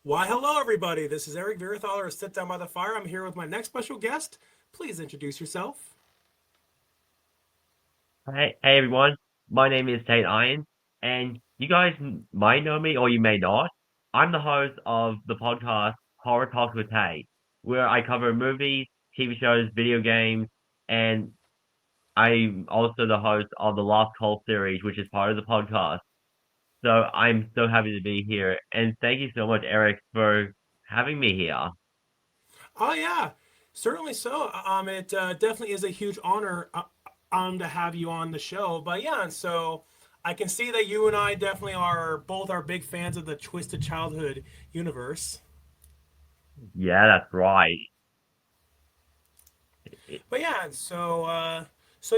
Why, hello, everybody. This is Eric Virathaler of Sit Down by the Fire. I'm here with my next special guest. Please introduce yourself. Hey everyone, my name is Tate and you guys might know me or you may not. I'm the host of the podcast Horror Talks with Tate, where I cover movies, TV shows, video games, and I'm also the host of the Lost Cult series, which is part of the podcast. So I'm so happy to be here, and thank you so much, Eric, for having me here. Oh, yeah, certainly so. It definitely is a huge honor to have you on the show. But yeah, and so I can see that you and I definitely are both are big fans of the Twisted Childhood universe. Yeah, that's right. But yeah, and so yeah, so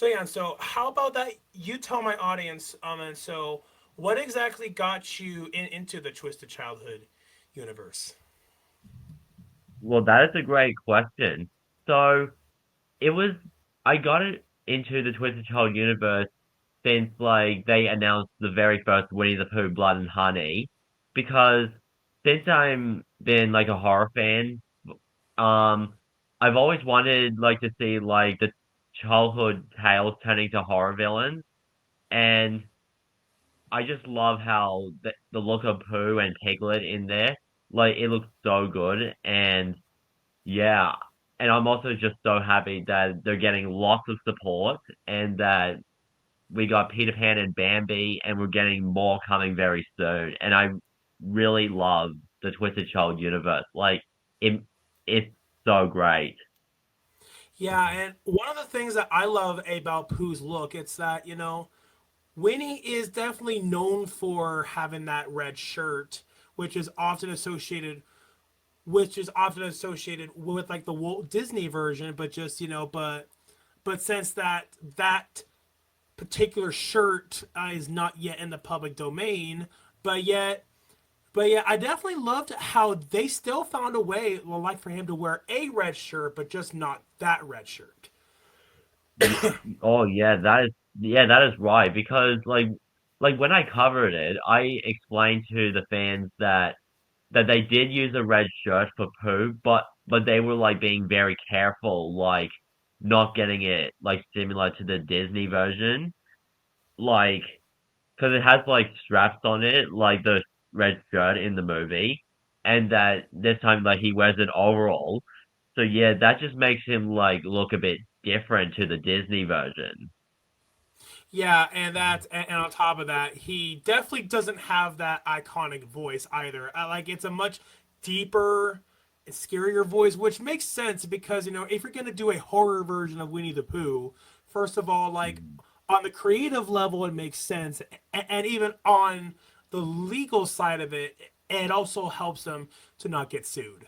yeah, and so how about that? You tell my audience, and so what exactly got you into the Twisted Childhood universe? Well, that is a great question. So it was I got it into the Twisted Child universe since like they announced the very first Winnie the Pooh Blood and Honey because since I'm been like a horror fan, um I've always wanted like to see like the childhood tales turning to horror villains, and I just love how the look of Pooh and Piglet in there, like it looks so good. And yeah, and I'm also just so happy that they're getting lots of support and that we got Peter Pan and Bambi, and we're getting more coming very soon. And I really love the Twisted Child universe. Like it, it's so great. Yeah, and one of the things that I love about Pooh's look, it's that Winnie is definitely known for having that red shirt, which is often associated with like the Walt Disney version, but just but since that particular shirt is not yet in the public domain, but yet but yeah, I definitely loved how they still found a way, well, like for him to wear a red shirt, but just not that red shirt. Y- Oh yeah, that is right. Because like when I covered it, I explained to the fans that they did use a red shirt for Pooh, but they were like being very careful, like not getting it like similar to the Disney version, like because it has like straps on it, like the red shirt in the movie, and that this time like he wears an overall. So yeah, that just makes him like look a bit different to the Disney version. Yeah, and on top of that, he definitely doesn't have that iconic voice either. Like it's a much deeper, scarier voice, which makes sense because if you're gonna do a horror version of Winnie the Pooh, first of all, like on the creative level, it makes sense, and even on the legal side of it, it also helps them to not get sued.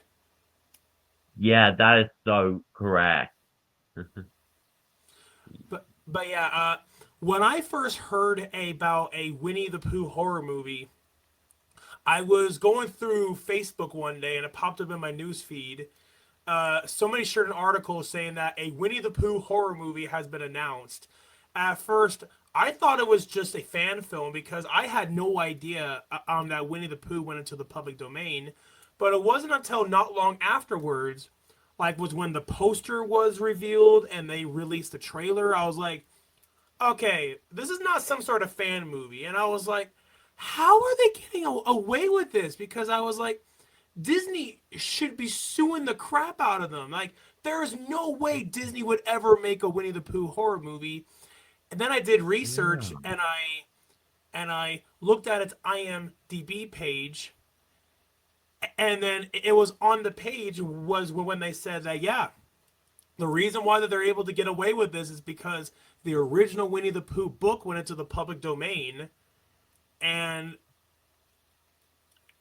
Yeah, that is so correct. But yeah, when I first heard about a Winnie the Pooh horror movie, I was going through Facebook one day and it popped up in my news feed. Somebody shared an article saying that a Winnie the Pooh horror movie has been announced. At first, I thought it was just a fan film because I had no idea that Winnie the Pooh went into the public domain. But it wasn't until not long afterwards, like was when the poster was revealed and they released the trailer. I was like, okay, this is not some sort of fan movie. And I was like, how are they getting away with this? Because I was like, Disney should be suing the crap out of them. Like, there is no way Disney would ever make a Winnie the Pooh horror movie. And then I did research Yeah. and I looked at its IMDb page, and then it was on the page was when they said that yeah, the reason why that they're able to get away with this is because the original Winnie the Pooh book went into the public domain, and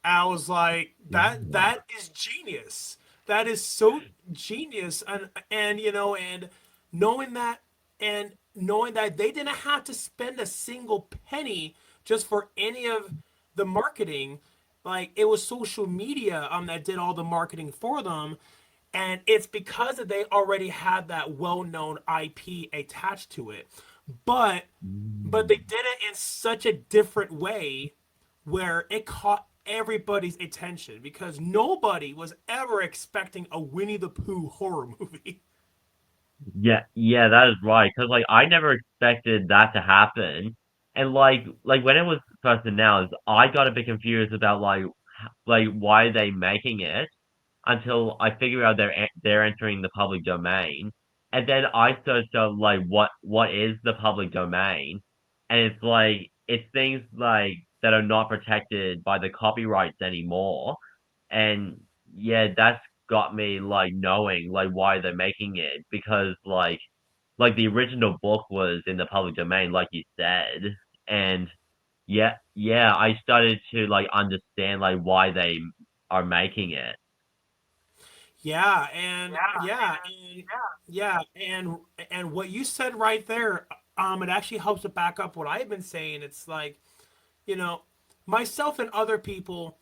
I was like, Yeah. that is genius. That is so genius, and and knowing that knowing that they didn't have to spend a single penny just for any of the marketing, like it was social media that did all the marketing for them, and it's because that they already had that well-known IP attached to it. But they Mm. did it in such a different way where it caught everybody's attention because nobody was ever expecting a Winnie the Pooh horror movie. Yeah, yeah, that is right. Because like I never expected that to happen, and like when it was first announced, I got a bit confused about like why are they making it until I figured out they're entering the public domain, and then I searched up like what is the public domain, and it's like it's things like that are not protected by the copyrights anymore, and yeah, that's got me like knowing like why they're making it because like the original book was in the public domain, like you said, and yeah, I started to like understand like why they are making it. Yeah, and and what you said right there, it actually helps to back up what I've been saying. It's like, you know, myself and other people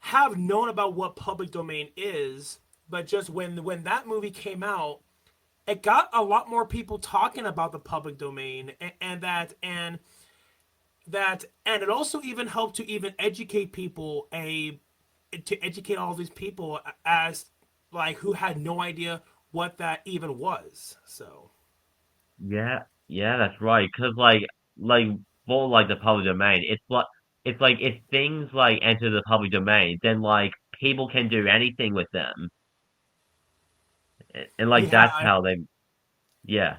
have known about what public domain is, but just when that movie came out, it got a lot more people talking about the public domain and it also even helped to even educate people a to educate all these people as like who had no idea what that even was. So Yeah, yeah, that's right. Cause like for like the public domain, it's like if things like enter the public domain, then like people can do anything with them, and like yeah, that's how they yeah.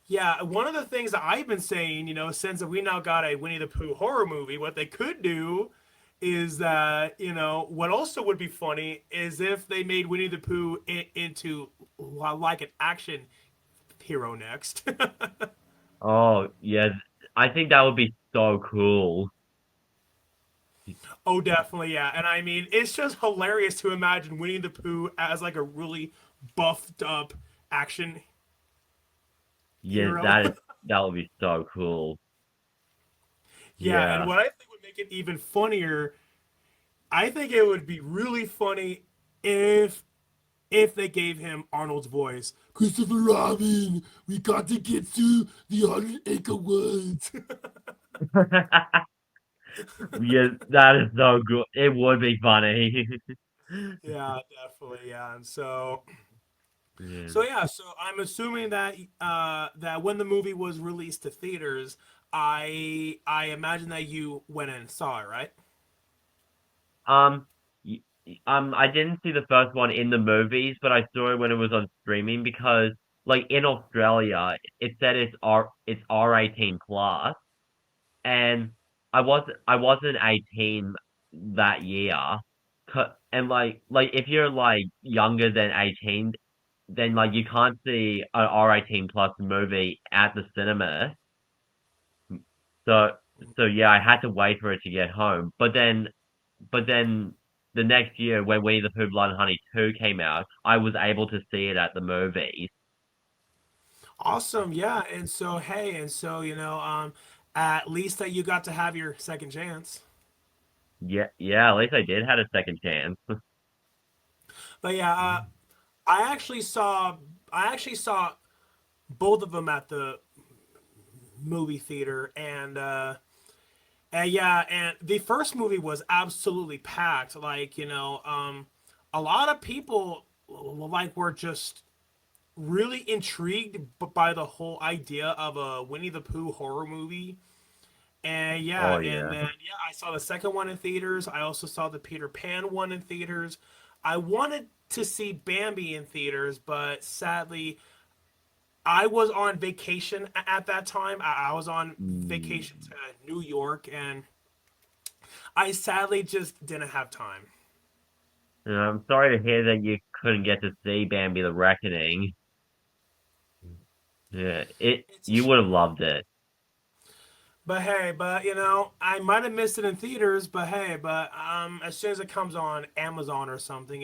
yeah. One of the things that I've been saying, since we now got a Winnie the Pooh horror movie, what they could do is that what also would be funny is if they made Winnie the Pooh into like an action hero next. Oh yeah, I think that would be so cool. Oh, definitely, yeah. And I mean, it's just hilarious to imagine Winnie the Pooh as like a really buffed up action Yeah, hero. that would be so cool. Yeah, and Yeah. what I think would make it even funnier, I think it would be really funny if if they gave him Arnold's voice. Christopher Robin, we got to get to the 100-acre woods. Yeah, that is so good. It would be funny. Yeah, definitely. Yeah, and so Yeah. so I'm assuming that that when the movie was released to theaters, I imagine that you went and saw it, right? Um, I didn't see the first one in the movies, but I saw it when it was on streaming because, like, in Australia, it said it's R18 plus, and I wasn't 18 that year, and like if you're like younger than 18, then like you can't see an R18 plus movie at the cinema. So so yeah, I had to wait for it to get home. But then the next year when Winnie the Pooh Blood and Honey 2 came out, I was able to see it at the movies. Awesome, yeah. And so hey, and so at least that you got to have your second chance. Yeah, yeah, at least I did had a second chance. But yeah, I actually saw I actually saw both of them at the movie theater, and yeah, and the first movie was absolutely packed. Like a lot of people like were just really intrigued by the whole idea of a Winnie the Pooh horror movie. And yeah, Oh and yeah. then yeah, I saw the second one in theaters. I also saw the Peter Pan one in theaters. I wanted to see Bambi in theaters, but sadly, I was on vacation at that time. I was on vacation Mm. to New York, and I sadly just didn't have time. I'm sorry to hear that you couldn't get to see Bambi the Reckoning. Yeah, it It's a you would have shame. loved it. But hey, but I might have missed it in theaters, but hey, but as soon as it comes on Amazon or something,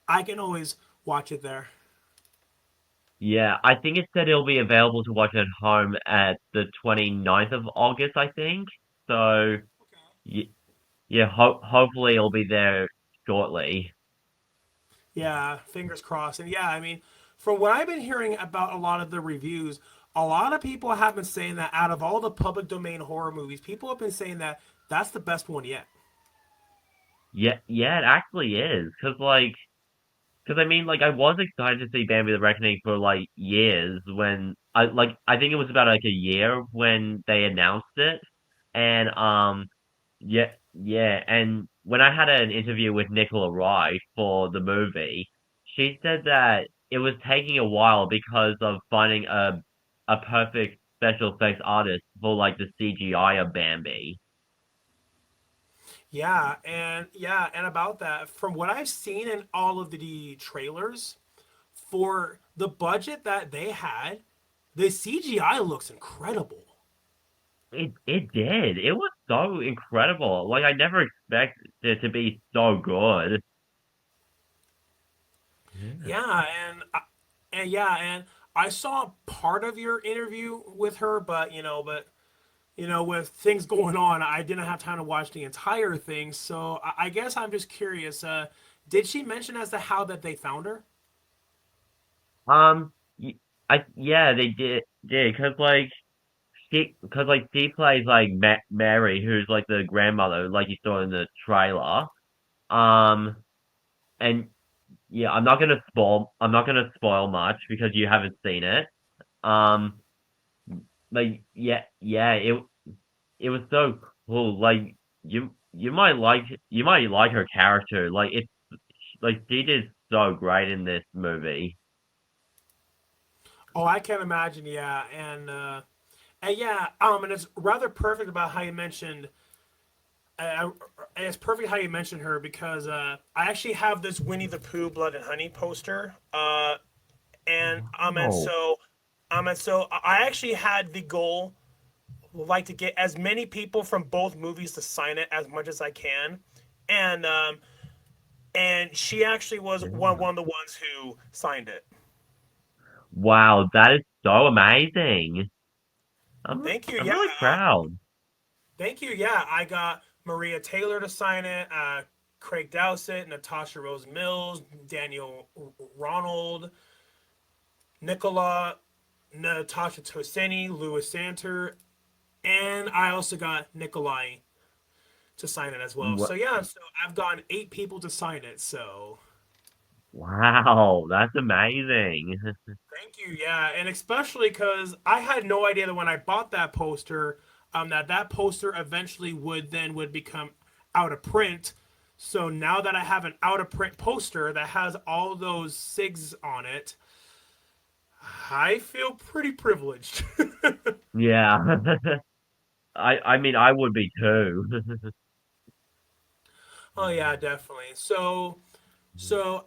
I can always watch it there. Yeah, I think it said it'll be available to watch at home at the 29th of August, I think. So, y yeah, hopefully it'll be there shortly. Yeah, fingers crossed. And yeah, I mean, from what I've been hearing about a lot of the reviews, a lot of people have been saying that out of all the public domain horror movies, people have been saying that that's the best one yet. Yeah, yeah, it actually is. Cause I mean, like, I was excited to see Bambi the Reckoning for like years when I think it was about like a year when they announced it, and yeah, yeah, and when I had an interview with Nicola Wright for the movie, she said that it was taking a while because of finding a perfect special effects artist for like the CGI of Bambi. Yeah, and about that, from what I've seen in all of the trailers, for the budget that they had, the CGI looks incredible. It did. It was so incredible. Like I never expected it to be so good. Yeah. Yeah, and I saw part of your interview with her, but with things going on, I didn't have time to watch the entire thing. So I guess I'm just curious. Did she mention as to how that they found her? Um. Yeah, they did because like she plays like Mary, who's like the grandmother, like you saw in the trailer. Um. And yeah, I'm not gonna spoil much because you haven't seen it. Um. Like yeah, it was so cool. Like you might like her character. Like it's like she did so great in this movie. Oh, I can imagine. Yeah, and yeah, and it's rather perfect about how you mentioned. It's perfect how you mentioned her because I actually have this Winnie the Pooh Blood and Honey poster. And Oh, and so I actually had the goal like to get as many people from both movies to sign it as much as I can, and and she actually was yeah. one of the ones who signed it. Wow, that is so amazing. Thank you. I'm Yeah. really proud. Thank you. Yeah. I got Maria Taylor to sign it. Craig Dowsett, Natasha Rose Mills, Daniel Ronald, Nicola, Natasha Toseni, Louis Santer, and I also got Nikolai to sign it as well. Wha- So yeah, so I've gotten 8 people to sign it. So Wow, that's amazing. thank you. Yeah, and especially because I had no idea that when I bought that poster, that poster eventually would become out of print. So now that I have an out of print poster that has all those SIGs on it, I feel pretty privileged. Yeah. I mean I would be too. Oh yeah, definitely. So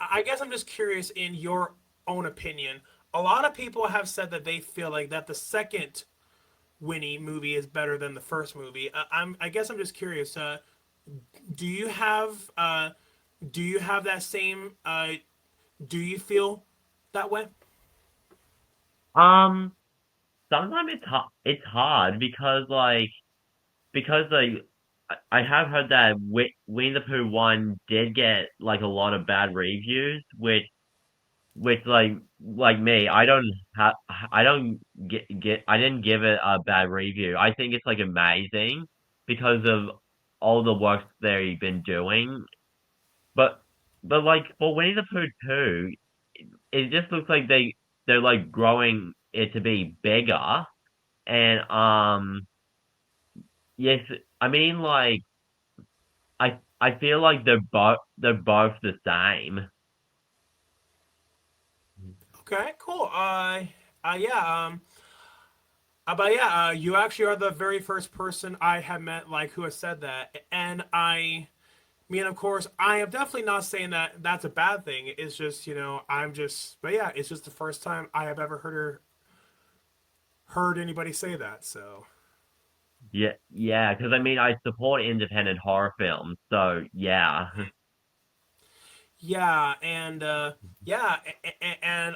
I guess I'm just curious in your own opinion. A lot of people have said that they feel like that the second Winnie movie is better than the first movie. I guess I'm just curious. Do you have uh, do you have that same? Do you feel that way? Um, sometimes it's hard because like I have heard that Winnie the Pooh one did get like a lot of bad reviews, which like me, I don't get I didn't give it a bad review. I think it's like amazing because of all the work they've been doing. But like for Winnie the Pooh 2, it just looks like they're like growing it to be bigger and yes, I mean like I feel like they're both the same. Okay, cool. Yeah. But yeah, you actually are the very first person I have met like who has said that, and I mean, of course, I am definitely not saying that that's a bad thing. It's just, but yeah, it's just the first time I have ever heard anybody say that. So Yeah, yeah, because I mean I support independent horror films, so yeah. yeah, and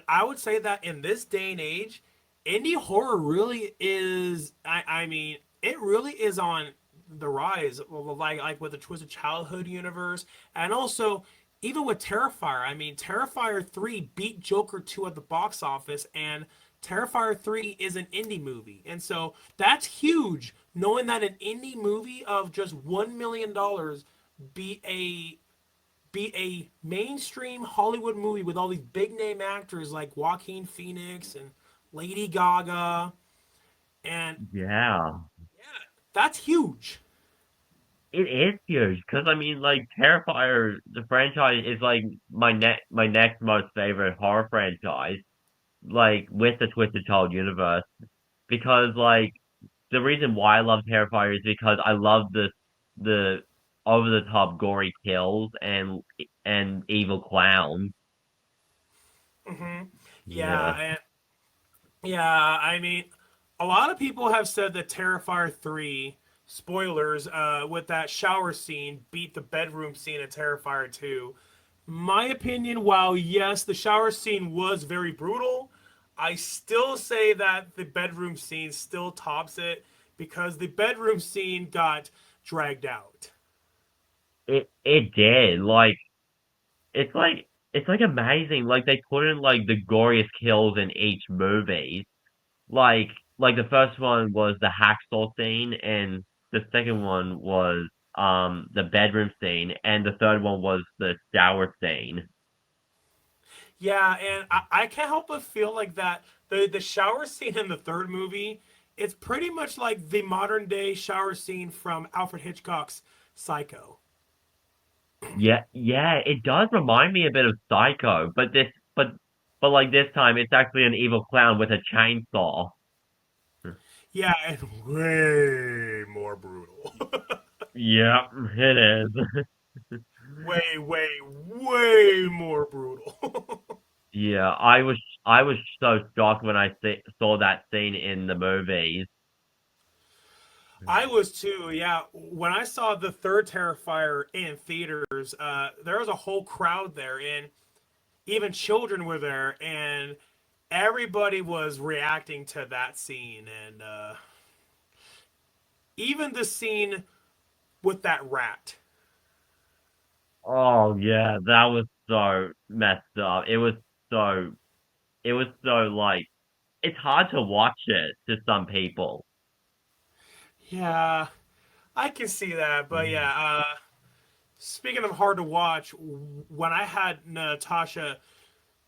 I would say that in this day and age, indie horror really is. I mean, it really is on the rise. Like with the Twisted Childhood universe, and also even with Terrifier. I mean, Terrifier 3 beat Joker 2 at the box office, and Terrifier 3 is an indie movie. And so that's huge, knowing that an indie movie of just $1 million beat a mainstream Hollywood movie with all these big name actors like Joaquin Phoenix and Lady Gaga. And Yeah. yeah, that's huge. It is huge because I mean, like Terrifier, the franchise is like my next most favorite horror franchise, like with the Twisted Child universe. Because like the reason why I love Terrifier is because I love the over the top gory kills and evil clowns. Hmm. Yeah. Yeah, and yeah, I mean, a lot of people have said that Terrifier 3, spoilers, with that shower scene beat the bedroom scene in Terrifier 2. My opinion, while yes, the shower scene was very brutal, I still say that the bedroom scene still tops it because the bedroom scene got dragged out. It did. It's like amazing. Like they put in like the goriest kills in each movie. Like like the first one was the hacksaw scene, and the second one was the bedroom scene, and the third one was the shower scene. Yeah, and I can't help but feel like that the shower scene in the third movie, it's pretty much like the modern day shower scene from Alfred Hitchcock's Psycho. Yeah, yeah, it does remind me a bit of Psycho, but like this time it's actually an evil clown with a chainsaw. Yeah, and way more brutal. Yeah, it is. way, way, way more brutal. Yeah, I was so shocked when saw that scene in the movies. I was too, yeah. When I saw the third Terrifier in theaters, there was a whole crowd there, and even children were there, and everybody was reacting to that scene, and even the scene with that rat. Oh yeah, that was so messed up. So it was so like it's hard to watch it to some people. Yeah, I can see that, but Mm. yeah. Speaking of hard to watch, when I had Natasha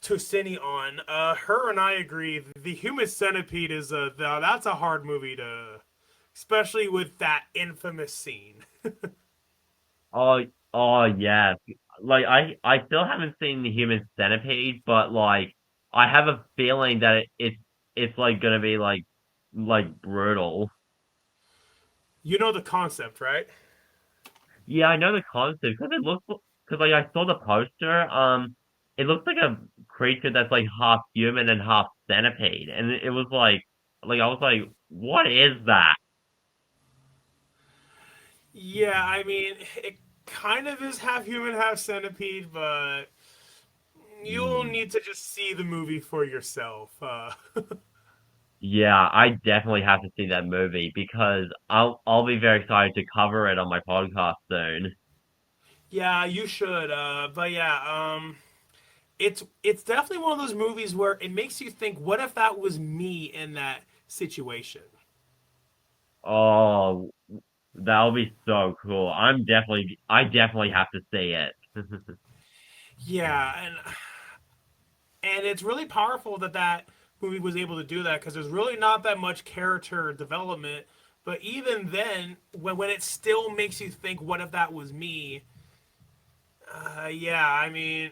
Tusini on, her and I agree. The Human Centipede is that's a hard movie to, especially with that infamous scene. Oh oh yeah. Like I still haven't seen the Human Centipede, but like I have a feeling that it's like gonna be like brutal. You know the concept, right? Yeah, I know the concept because because like I saw the poster. It looks like a creature that's like half human and half centipede, and it was like I was like, what is that? Yeah, I mean, it kind of is half human, half centipede, but you'll Hmm. need to just see the movie for yourself. Yeah, I definitely have to see that movie because I'll be very excited to cover it on my podcast soon. Yeah, you should. But yeah, it's definitely one of those movies where it makes you think, what if that was me in that situation? Oh, that'll be so cool. I definitely have to see it. Yeah, and it's really powerful that that movie was able to do that because there's really not that much character development. But even then, when it still makes you think, what if that was me? Yeah, I mean,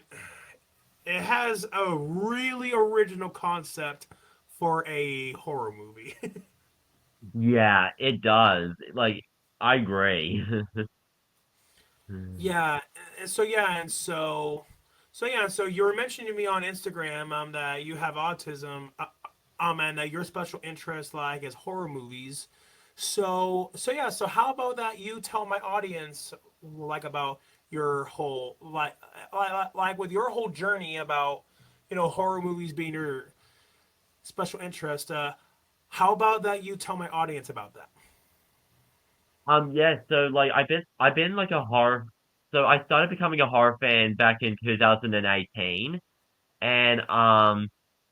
it has a really original concept for a horror movie. Yeah, it does. Like, I agree. Yeah, and so yeah, and so yeah, so you were mentioning to me on Instagram that you have autism, and that your special interest like is horror movies. So yeah, so how about that you tell my audience like about your whole like with your whole journey about horror movies being your special interest. How about that you tell my audience about that? Yeah, so like I've been like a horror so I started becoming a horror fan back in 2018 and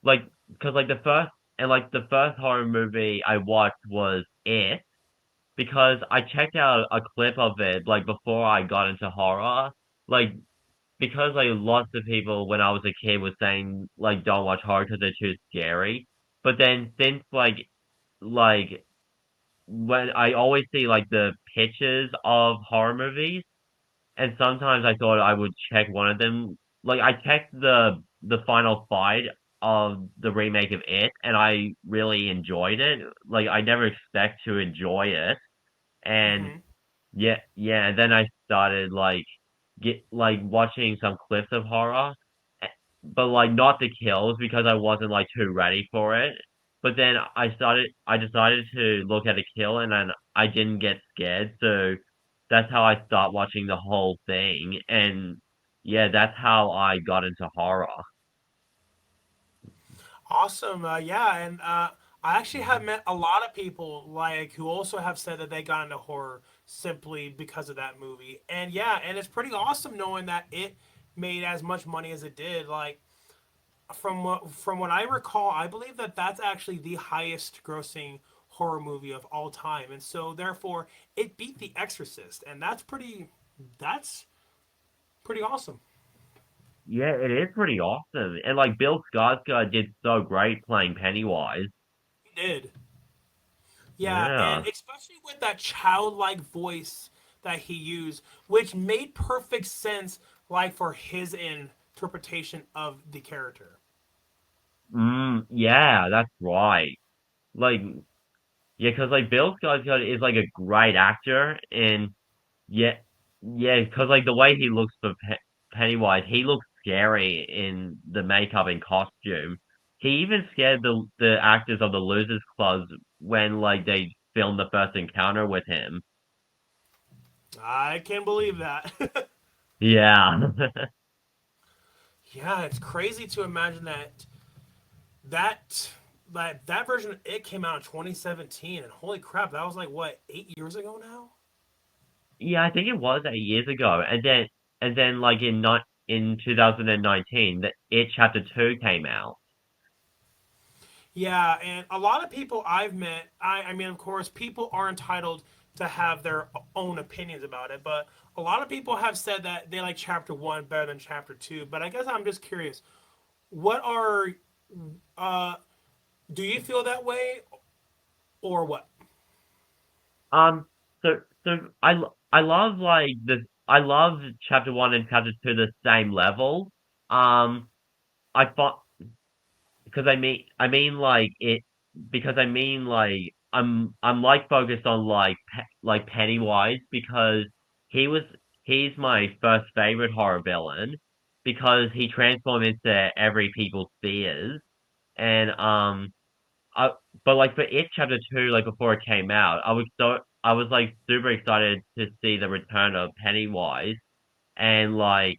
like because like the first and like the first horror movie I watched was It because I checked out a clip of it like before I got into horror. Like because like lots of people when I was a kid was saying like don't watch horror because they're too scary. But then since like when I always see like the pictures of horror movies, and sometimes I thought I would check one of them. Like I checked the final fight of the remake of It, and I really enjoyed it. Like I never expect to enjoy it, and Hmm. yeah. And then I started like watching some clips of horror, eh, but like not the kills because I wasn't like too ready for it. But then I decided to look at a kill and then I didn't get scared, so that's how I start watching the whole thing. And yeah, that's how I got into horror. Awesome. Yeah, and I actually have met a lot of people like who also have said that they got into horror simply because of that movie. And yeah, and it's pretty awesome knowing that it made as much money as it did. Like from what I recall, I believe that that's actually the highest grossing horror movie of all time. And so therefore it beat The Exorcist, and that's pretty awesome. Yeah, it is pretty awesome. And like Bill Skarsgård did so great playing Pennywise. It did. Yeah, and Yeah. especially with that childlike voice that he used, which made perfect sense, like for his interpretation of the character. Yeah, that's right. Like, yeah, because like Bill Skarsgård is like a great actor, and yeah, yeah, because like the way he looks for Pennywise, he looks scary in the makeup and costume. He even scared the actors of the Losers Club when like they filmed the first encounter with him. I can't believe that. Yeah. Yeah, it's crazy to imagine that that version of it came out in 2017, and holy crap, that was like what 8 years ago now. Yeah, I think it was 8 years ago, and then like in 2019, the It Chapter 2 came out. Yeah, and a lot of people I've met, I mean, of course, people are entitled to have their own opinions about it, but a lot of people have said that they like chapter one better than chapter two. But I guess I'm just curious, what are, uh, do you feel that way or what? Um, I love like I love chapter one and chapter two the same level. Um, I thought because I mean like it because I mean like I'm like focused on like Pennywise because he was he's my first favorite horror villain because he transformed into every people's fears and I but like for It Chapter 2 like before it came out I was like super excited to see the return of Pennywise and like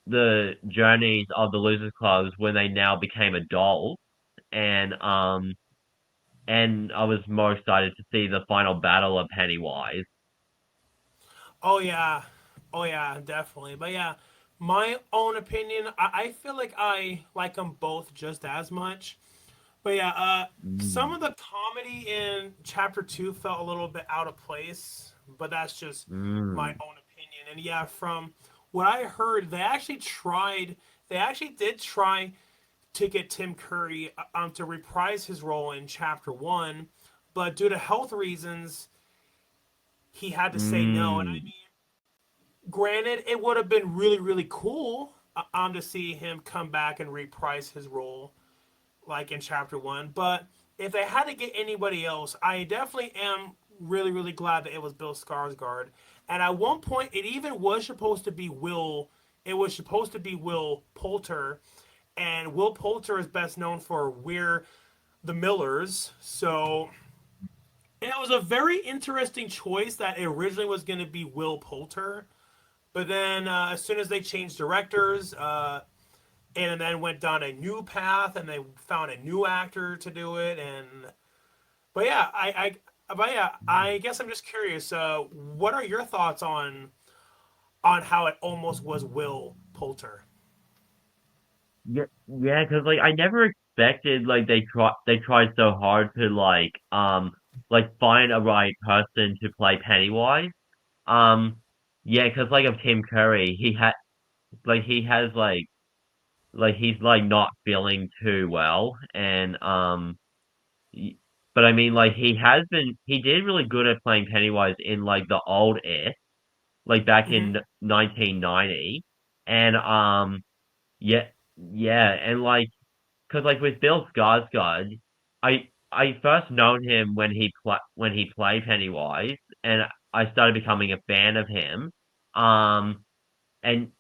the journeys of the losers clubs when they now became adults and and I was more excited to see the final battle of Pennywise. Oh yeah, oh yeah, definitely. But yeah, my own opinion, I feel like I like them both just as much. But yeah, some Mm, of the comedy in chapter two felt a little bit out of place, but that's just my mm, own opinion. And yeah, from what I heard, they actually did try to get Tim Curry to reprise his role in chapter one, but due to health reasons, he had to say no. And I mm. mean, granted, it would have been really, really cool to see him come back and reprise his role like in chapter one. But if they had to get anybody else, I definitely am really, really glad that it was Bill Skarsgård. And at one point, it even was supposed to be Will. It was supposed to be Will Poulter, and Will Poulter is best known for We're the Millers. So it was a very interesting choice that it originally was going to be Will Poulter, but then as soon as they changed directors, and then went down a new path and they found a new actor to do it, and but yeah I guess I'm just curious, what are your thoughts on how it almost was Will Poulter? Yeah, yeah, because like I never expected like they tried so hard to like find a right person to play Pennywise. Um yeah, because like of Tim Curry, he has like he's like not feeling too well, and y- but I mean like he did really good at playing Pennywise in like the old It, like back Hmm. in 1990, and yeah, yeah, and like, cause like with Bill Skarsgård, I first known him when he played Pennywise, and I started becoming a fan of him. Um, and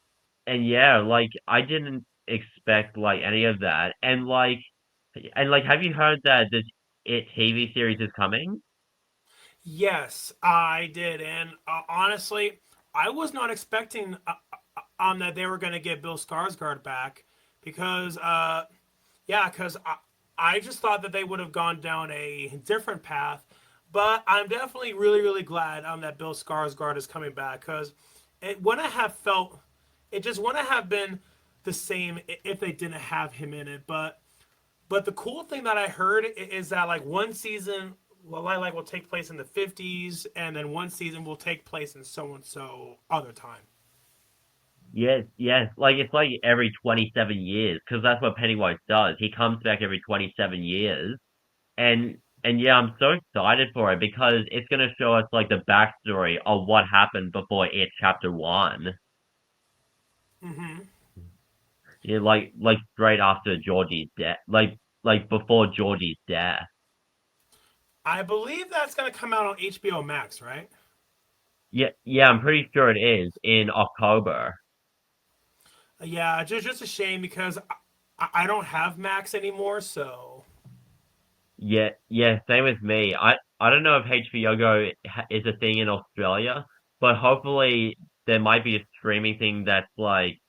yeah, like I didn't expect like any of that, and like, have you heard that this It TV series is coming? Yes, I did, and honestly, I was not expecting that they were going to get Bill Skarsgård back because yeah, because I just thought that they would have gone down a different path. But I'm definitely really glad that Bill Skarsgård is coming back because it wouldn't have felt, it just wouldn't have been the same if they didn't have him in it. But the cool thing that I heard is that like one season will take place in the 50s, and then one season will take place in so and so other time. Yes, yes. Like it's like every 27 years, because that's what Pennywise does. He comes back every 27 years, and yeah, I'm so excited for it because it's gonna show us like the backstory of what happened before It Chapter One. Hmm. Yeah, like straight after Georgie's death, like before Georgie's death. I believe that's going to come out on HBO Max, right? Yeah, yeah, I'm pretty sure it is in October. Yeah, just a shame because I don't have Max anymore, so Yeah, yeah, same with me. I don't know if HBO Go is a thing in Australia, but hopefully there might be a streaming thing that's like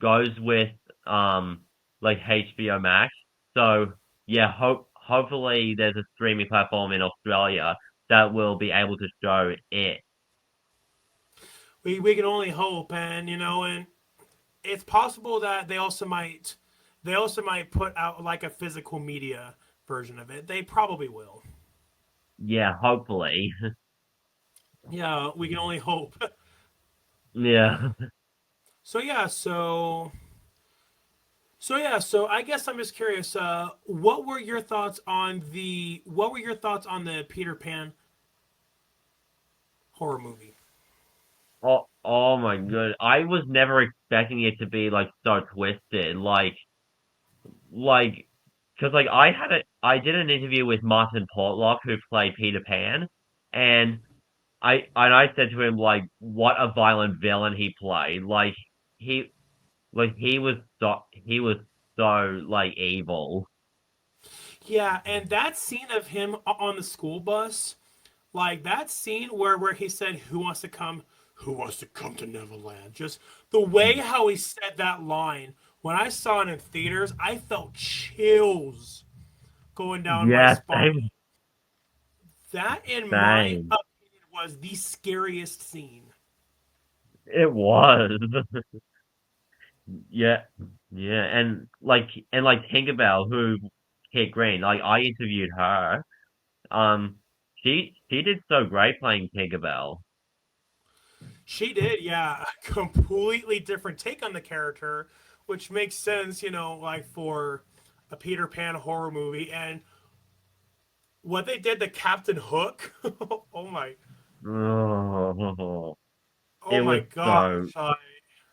goes with like HBO Max. So yeah, hopefully there's a streaming platform in Australia that will be able to show it. we can only hope, and it's possible that they also might put out like a physical media version of it. They probably will. Yeah, hopefully. Yeah, we can only hope. Yeah. So yeah, so I guess I'm just curious. What were your thoughts on the Peter Pan horror movie? Oh my god. I was never expecting it to be like so twisted. Like, cause like I did an interview with Martin Portlock who played Peter Pan, and I said to him like what a violent villain he played. He he was so like evil. Yeah, and that scene of him on the school bus, like that scene where he said, Who wants to come to Neverland?" Just the way how he said that line. When I saw it in theaters, I felt chills going down my Yeah, spine. That, in my same. opinion, was the scariest scene. It was. Yeah, yeah, and like Tinkerbell, who Kate Green, like I interviewed her. Um, she did so great playing Tinkerbell. She did, yeah, a completely different take on the character, which makes sense, like for a Peter Pan horror movie. And what they did to Captain Hook, Oh, oh it my was gosh,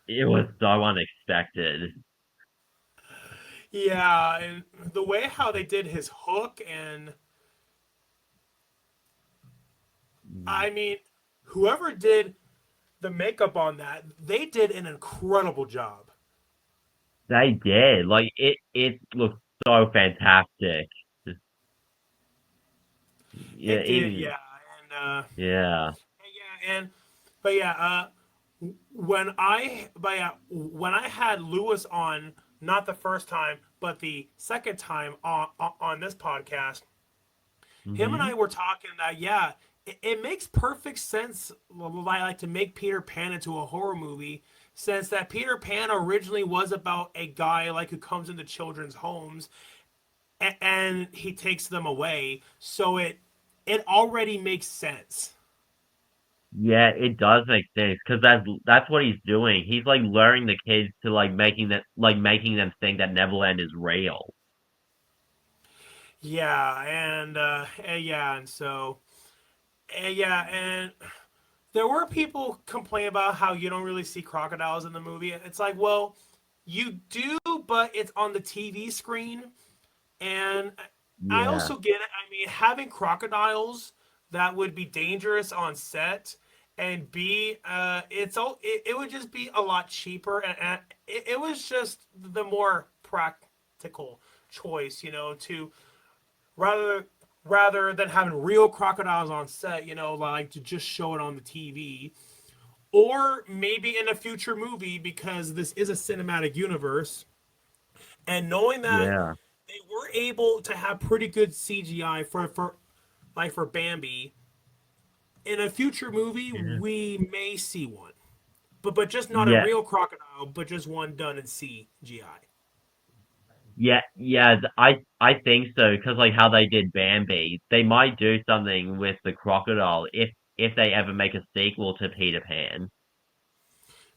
it was so unexpected. yeah, and the way how they did his hook, and I mean, whoever did the makeup on that, they did an incredible job. They did. Like it looked so fantastic. Yeah, It did, even yeah, and yeah. yeah, and but yeah, when I had Lewis on, not the first time, but the second time on this podcast, him and Hmm. I were talking that yeah, it makes perfect sense like to make Peter Pan into a horror movie, since that Peter Pan originally was about a guy like who comes into children's homes, and he takes them away. So it already makes sense. Yeah, it does make sense because that's what he's doing. He's like luring the kids to making them think that Neverland is real. Yeah, and so yeah, and there were people complaining about how you don't really see crocodiles in the movie. It's like, well, you do, but it's on the TV screen. And I Yeah, also get it. I mean, having crocodiles that would be dangerous on set, and B, it would just be a lot cheaper, and it was just the more practical choice, to rather rather than having real crocodiles on set, like to just show it on the TV, or maybe in a future movie because this is a cinematic universe, and knowing that yeah, they were able to have pretty good CGI for Bambi. In a future movie, yeah, we may see one, but just not a yeah, real crocodile, but just one done in CGI. yeah. I think so because like how they did Bambi, they might do something with the crocodile if they ever make a sequel to Peter Pan.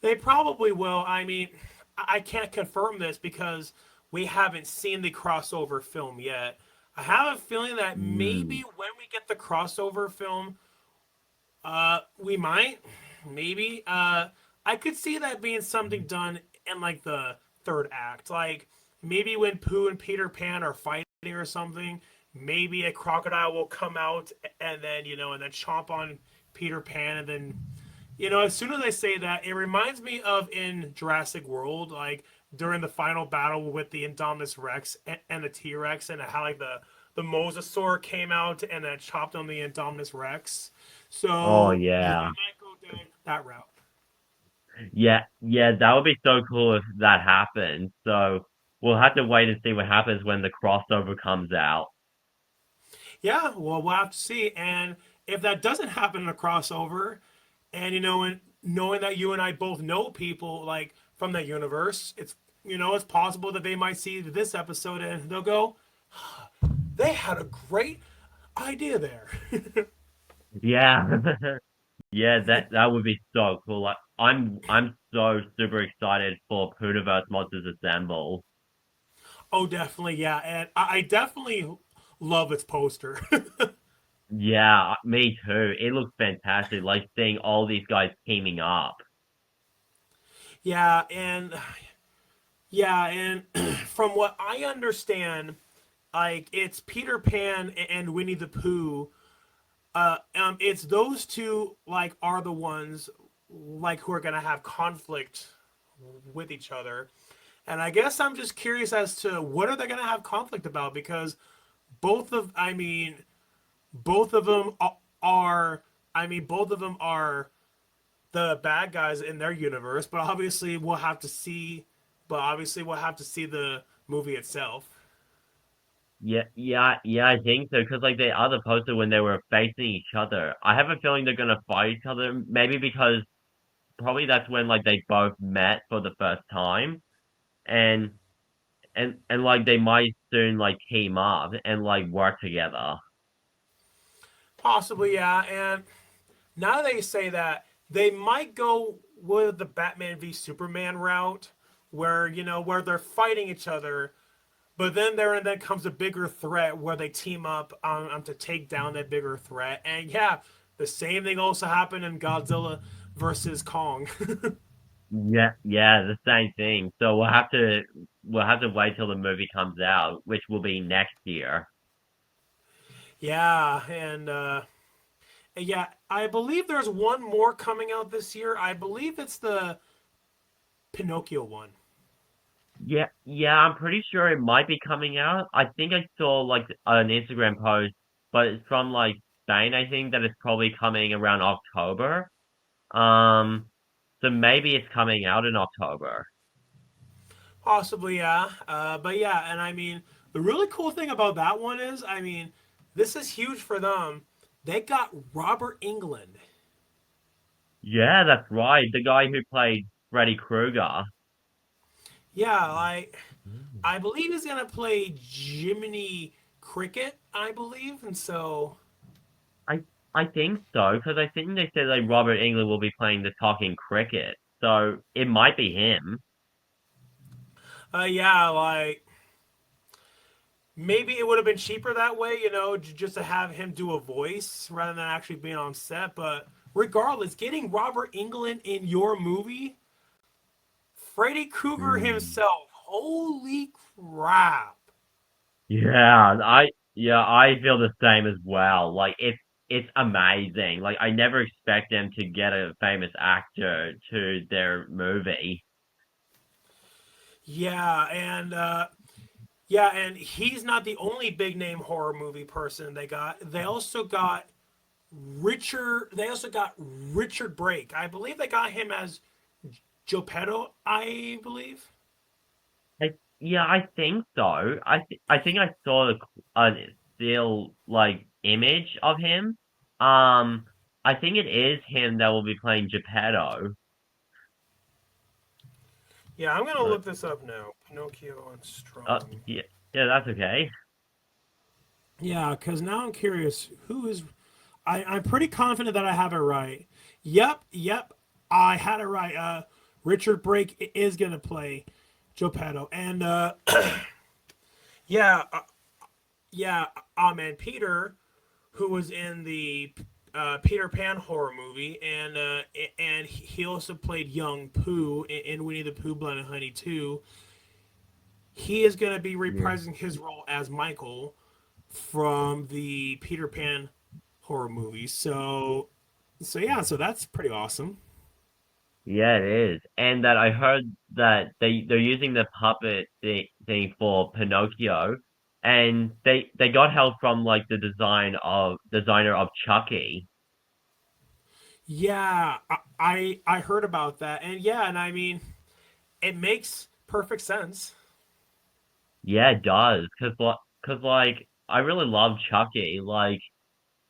They probably will. I mean, I can't confirm this because we haven't seen the crossover film yet. I have a feeling that maybe Mm, when we get the crossover film, we might, maybe. I could see that being something done in like the third act, like maybe when Pooh and Peter Pan are fighting or something. Maybe a crocodile will come out and then and then chomp on Peter Pan, and then as soon as I say that, it reminds me of in Jurassic World, like during the final battle with the Indominus Rex and the T Rex, and how like the Mosasaur came out and then chopped on the Indominus Rex. oh So yeah, I yeah. might go down that route. Yeah, that would be so cool if that happened. So we'll have to wait and see what happens when the crossover comes out. Yeah, well, we'll have to see. And if that doesn't happen in a crossover, and and knowing that you and I both know people like from that universe, it's possible that they might see this episode and they'll go, they had a great idea there. Yeah. Yeah, that would be so cool. Like I'm so super excited for Puniverse Monsters Assemble. Oh, definitely, yeah, and I definitely love its poster. Yeah, me too. It looks fantastic. Like seeing all these guys teaming up. Yeah, and from what I understand, like it's Peter Pan and Winnie the Pooh. It's those two like are the ones like who are gonna have conflict with each other, and I guess I'm just curious as to what are they gonna have conflict about because I mean, both of them are, both of them are the bad guys in their universe, but obviously we'll have to see. But obviously we'll have to see the movie itself. Yeah, I think so. Because like the other poster when they were facing each other, I have a feeling they're gonna fight each other. Maybe because probably that's when like they both met for the first time, and and like they might soon like team up and like work together. Possibly, yeah. And now they say that they might go with the Batman v Superman route, where where they're fighting each other, but then comes a bigger threat where they team up to take down that bigger threat. And yeah, the same thing also happened in Godzilla versus Kong. Yeah, the same thing. So we'll have to wait till the movie comes out, which will be next year. Yeah, and yeah, I believe there's one more coming out this year. I believe it's the Pinocchio one. Yeah, I'm pretty sure it might be coming out. I think I saw like an Instagram post, but it's from like Spain, I think that it's probably coming around October. Um, so maybe it's coming out in October. Possibly, yeah. But yeah, and the really cool thing about that one is, this is huge for them. They got Robert England. Yeah, that's right. The guy who played Freddy Krueger. Yeah, like. Mm. I believe he's gonna play Jiminy Cricket, I believe, and so I I think so because I think they said like Robert England will be playing the talking cricket, so it might be him. yeah, like maybe it would have been cheaper that way, just to have him do a voice rather than actually being on set. But regardless, getting Robert England in your movie, Freddy Krueger Mm. himself, holy crap! Yeah, I feel the same as well. Like it's amazing. Like I never expect them to get a famous actor to their movie. Yeah, and he's not the only big name horror movie person they got. They also got Richard Brake. I believe they got him as Geppetto, I believe. I think so. I think I saw a still like image of him. Um, I think it is him that will be playing Geppetto. Yeah, I'm gonna But look this up now. Pinocchio and Strong. yeah, yeah, that's okay. Yeah, because now I'm curious who is. I'm pretty confident that I have it right. Yep, I had it right. Richard Brake is gonna play Geppetto, and yeah, yeah, and Peter, who was in the Peter Pan horror movie, and he also played young Pooh in Winnie the Pooh, Blood and Honey too. He is going to be Yeah. reprising his role as Michael from the Peter Pan horror movie. So yeah, so that's pretty awesome. Yeah, it is. And that I heard that they're using the puppet thing for Pinocchio, and they got help from like the designer of Chucky. Yeah, I heard about that, and yeah, and I mean, it makes perfect sense. Yeah, it does. Cause like I really love Chucky.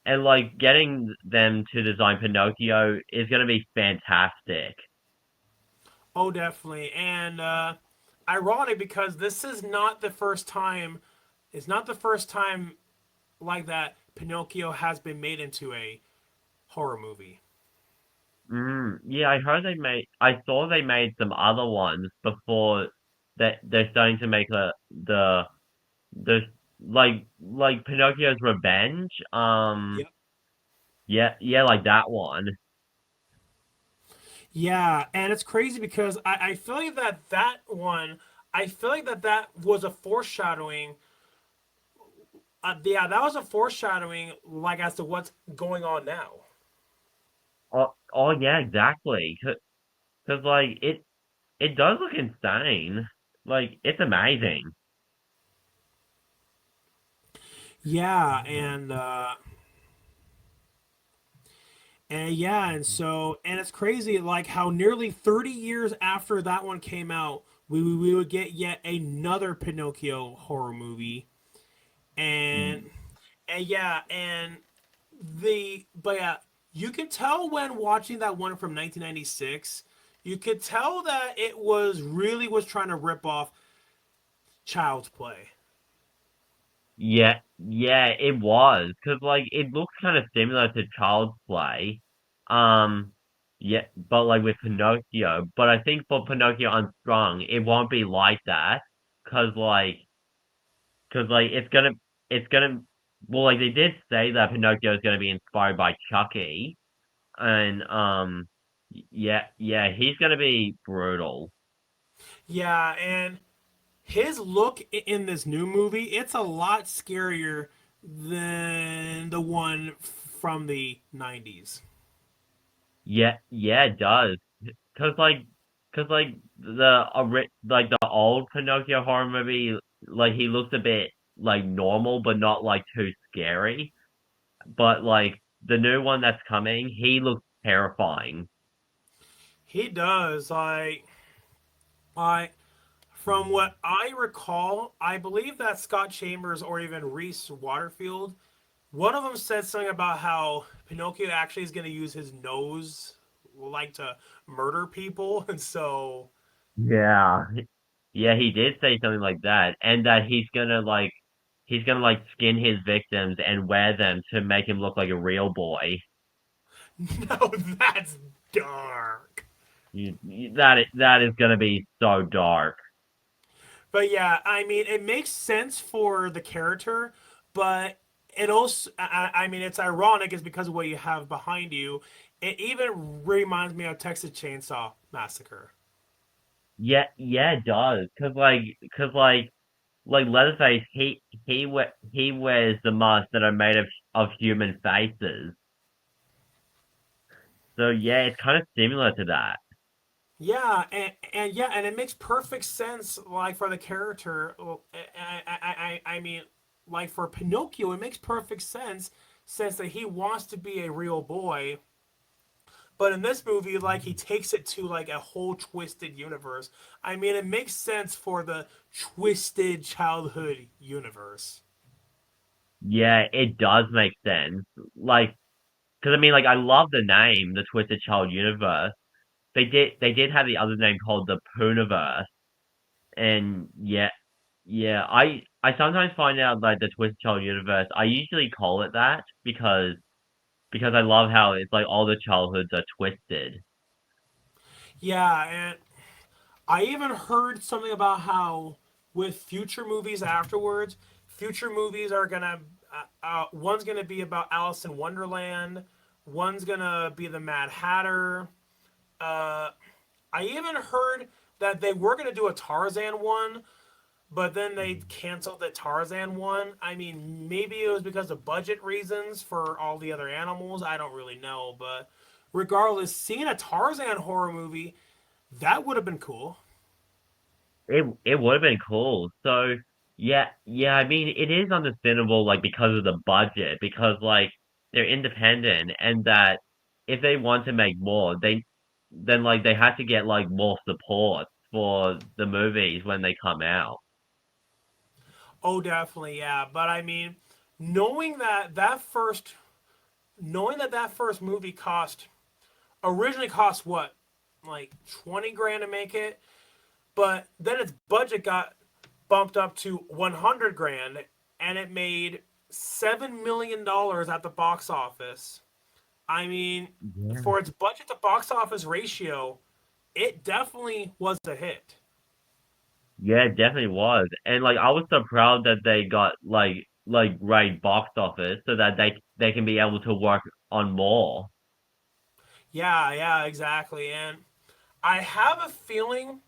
And like getting them to design Pinocchio is gonna be fantastic. Oh, definitely, and ironic because this is not the first time. It's not the first time like that Pinocchio has been made into a horror movie. Yeah, I heard I saw they made some other ones before that they're starting to make the like Pinocchio's Revenge. Yep. Yeah, like that one. Yeah, and it's crazy because I feel like that one, I feel like that was a foreshadowing. Yeah, that was a foreshadowing, like as to what's going on now. Oh yeah, exactly. Cause like it does look insane. Like it's amazing. Yeah, and yeah, and it's crazy like how nearly 30 years after that one came out, we would get yet another Pinocchio horror movie, and Mm. and yeah, and the but yeah, you could tell when watching that one from 1996, you could tell that it was trying to rip off Child's Play. Yeah, it was. Cause like it looks kind of similar to Child's Play. Um, yeah, but like with Pinocchio. But I think for Pinocchio Unstrung, it won't be like that. Cause like, cause like it's gonna, well, like they did say that Pinocchio is gonna be inspired by Chucky, and yeah, he's gonna be brutal. Yeah, and his look in this new movie, it's a lot scarier than the one from the 90s. Yeah, it does. Cause like, cause like like the old Pinocchio horror movie, like he looks a bit like normal, but not like too scary. But like the new one that's coming, he looks terrifying. He does. I from what I recall, I believe that Scott Chambers or even Reese Waterfield, one of them said something about how Pinocchio actually is going to use his nose like to murder people, and so Yeah, Yeah, he did say something like that, and that he's gonna like skin his victims and wear them to make him look like a real boy. No, that's dark. That is gonna be so dark. But yeah, I mean, it makes sense for the character, but it also, I mean, it's ironic is because of what you have behind you. It even reminds me of Texas Chainsaw Massacre. Yeah, yeah, it does. Cause like Leatherface, he wears the masks that are made of human faces. So yeah, it's kind of similar to that. Yeah, and yeah, and it makes perfect sense, like for the character. Well, I mean, like for Pinocchio, it makes perfect sense since that he wants to be a real boy. But in this movie, like he takes it to like a whole twisted universe. I mean, it makes sense for the twisted childhood universe. Yeah, it does make sense. Like, cause I mean, like I love the name, the Twisted Child Universe. They did have the other name called the Pooniverse, and yeah, yeah. I sometimes find out like the Twisted Child Universe. I usually call it that because I love how it's like all the childhoods are twisted. Yeah, and I even heard something about how with future movies afterwards, future movies are gonna one's gonna be about Alice in Wonderland, one's gonna be the Mad Hatter. Uh, I even heard that they were gonna do a Tarzan one, but then they canceled the Tarzan one. I mean, maybe it was because of budget reasons for all the other animals. I don't really know, but regardless, seeing a Tarzan horror movie that would have been cool. It would have been cool. So yeah, yeah. I mean, it is understandable, like because of the budget, because like they're independent, and that if they want to make more, then like they have to get like more support for the movies when they come out. Oh, definitely, yeah. But I mean, knowing that that first, knowing that that first movie cost originally cost what, like 20 grand to make it, but then its budget got bumped up to 100 grand, and it made $7 million at the box office. I mean, Yeah. for its budget to box office ratio, it definitely was a hit. Yeah, it definitely was. And like I was so proud that they got like great box office so that they can be able to work on more. Yeah, yeah, exactly. And I have a feeling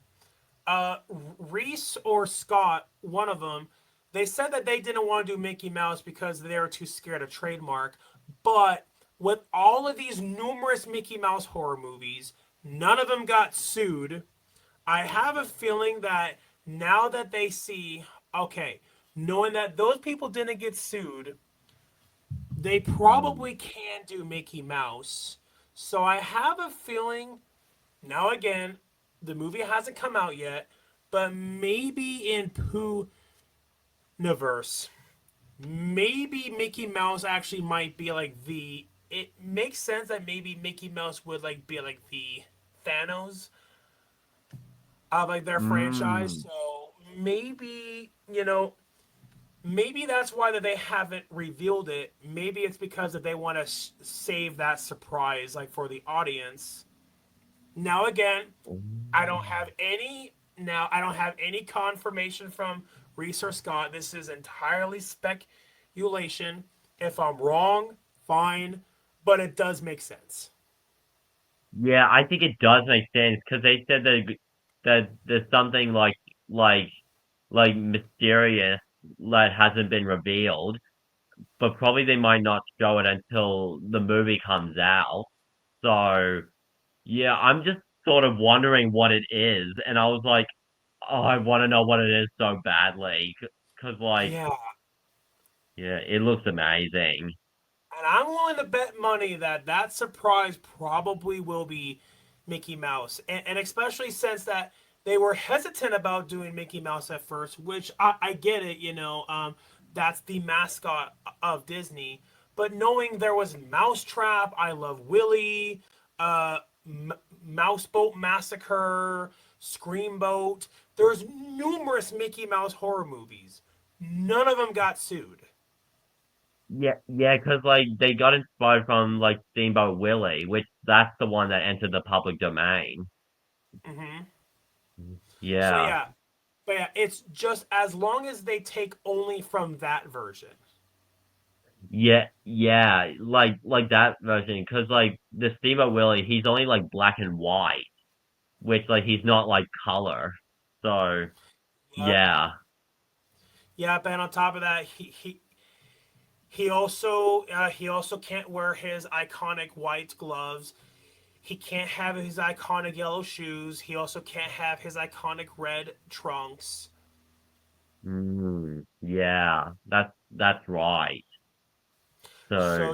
Reese or Scott, one of them, they said that they didn't want to do Mickey Mouse because they were too scared of trademark. But with all of these numerous Mickey Mouse horror movies, none of them got sued. I have a feeling that now that they see, okay, knowing that those people didn't get sued, they Mm. probably can do Mickey Mouse. So I have a feeling now again, the movie hasn't come out yet, but maybe in Pooh universe, maybe Mickey Mouse actually might be like the. It makes sense that maybe Mickey Mouse would like be like the Thanos of like their franchise. Mm. So maybe maybe that's why that they haven't revealed it. Maybe it's because that they want to save that surprise like for the audience. Now again, I don't have any I don't have any confirmation from Reese or Scott. This is entirely speculation. If I'm wrong, fine, but it does make sense. Yeah, I think it does make sense because they said that there's something like like mysterious that hasn't been revealed, but probably they might not show it until the movie comes out. So yeah, I'm just sort of wondering what it is, and I was like, oh, I want to know what it is so badly because like Yeah, yeah, it looks amazing. and I'm willing to bet money that that surprise probably will be Mickey Mouse, and especially since that they were hesitant about doing Mickey Mouse at first, which I get it, that's the mascot of Disney. But knowing there was Mousetrap, I Love Willie, uh, M- Mouseboat Massacre, Screamboat. There's numerous Mickey Mouse horror movies. None of them got sued. Yeah, yeah, because like they got inspired from like Steamboat Willie, which that's the one that entered the public domain. Hmm. So Yeah, yeah, but yeah, it's just as long as they take only from that version. yeah, yeah, like that version. Because like the Steamboat Willie, he's only like black and white, which like he's not like color. So Yep. yeah. Yep. And on top of that, he also can't wear his iconic white gloves. He can't have his iconic yellow shoes. He also can't have his iconic red trunks. Yeah, that's right. So So